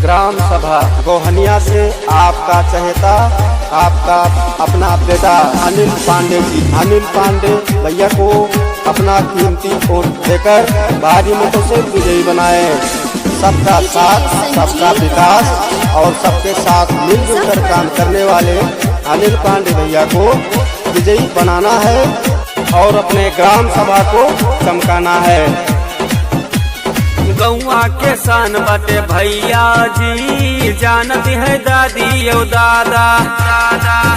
Gram सभा गोहनिया से आपका चहेता, आपका अपना बेटा अनिल पांडे जी, अनिल पांडे भैया को अपना कीमती वोट देकर भारी मतों से विजयी बनाए। सबका साथ, सबका विकास और सबके साथ मिलजुल कर काम करने वाले अनिल पांडे भैया को विजयी बनाना है और अपने ग्राम सभा को चमकाना है। गौआ के सान बाटे भैया जी, जानती है दादी और दादा,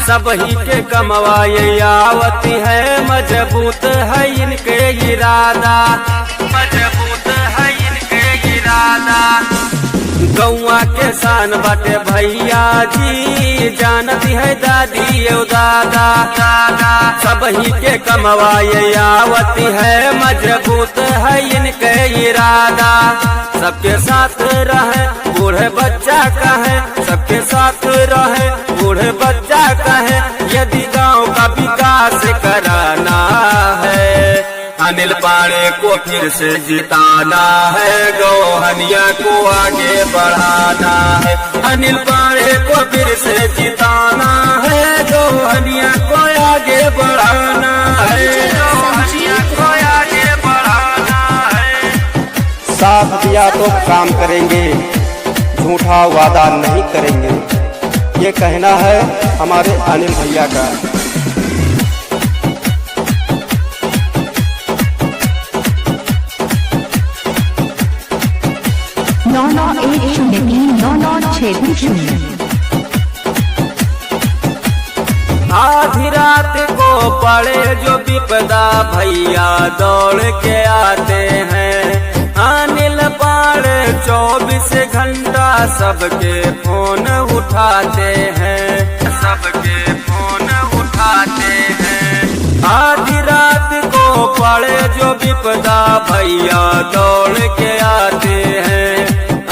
सब ही के कमवाए आवती है, मजबूत है इनके इरादा, मजबूत है इनके इरादा। गौआ के सान बाटे भैया जी, जानती है दादी और दादा, सब ही के कमवाए आवती है, मजबूत है इनके इरादा। सबके साथ रहे बूढ़े बच्चा कहे, सबके साथ रहे बूढ़े बच्चा कहे, यदि गांव का विकास कराना है, अनिल पांडे को फिर से जिताना है, गोहनिया को आगे बढ़ाना है, अनिल पांडे को फिर से जिताना है, गोहनिया को आगे बढ़ाना है, गोहनिया को आगे बढ़ाना है। साथ दिया तो काम करेंगे, झूठा वादा नहीं करेंगे, ये कहना है हमारे अनिल भैया का। 9910399620। आधी रात को पड़े जो विपदा भैया दौड़ के आते हैं, अनिल पांडे 24 घंटा सबके फोन उठाते हैं, सबके फोन उठाते हैं। आधी रात को पड़े जो विपदा भैया दौड़ के आते हैं,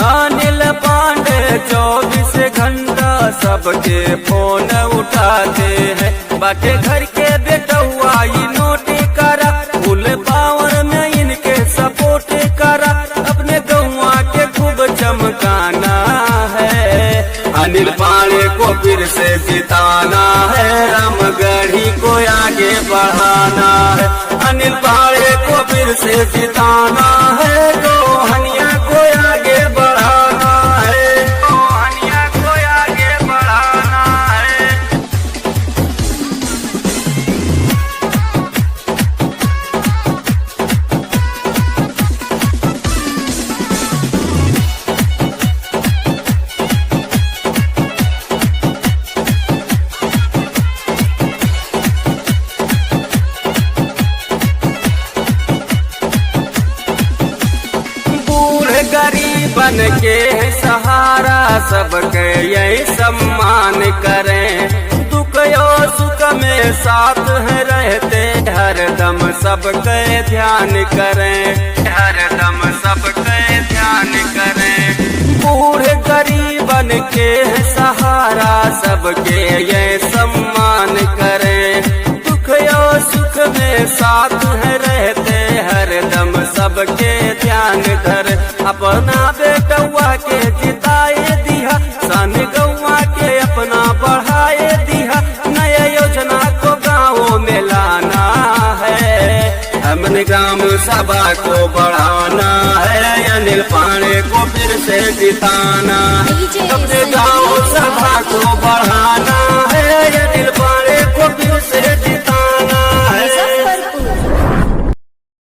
अनिल पांडे 24 घंटा सबके फोन उठाते हैं। बाटे घर के बेटुआ नोट करा, फुल पावर में इनके सपोर्ट करा, अपने गौआ के खूब चमकाना है, अनिल पांडे को फिर से जिताना है, रामगढ़ी को आगे बढ़ाना है, अनिल पांडे को फिर से जिताना है, गोहनिया को आगे बढ़ाना है, गोहनिया को आगे बढ़ाना है। गरीबन के सहारा सबके यही सम्मान करें, दुख और सुख में साथ है रहते, हरदम सबके ध्यान करें, हरदम सबके ध्यान करें। बूढ़े गरीबन के सहारा सबके ये सम्मान करें, दुख और सुख में साथ है रहते, हरदम सबके ध्यान धर, अपना बेटुआ के जिताए दिया, सन गौआ के अपना बढ़ाए दिया, नया योजना को गाँव में लाना है, हमने ग्राम सभा को बढ़ाना है, अनिल पांडे को फिर से जिताना है, अपने गाँव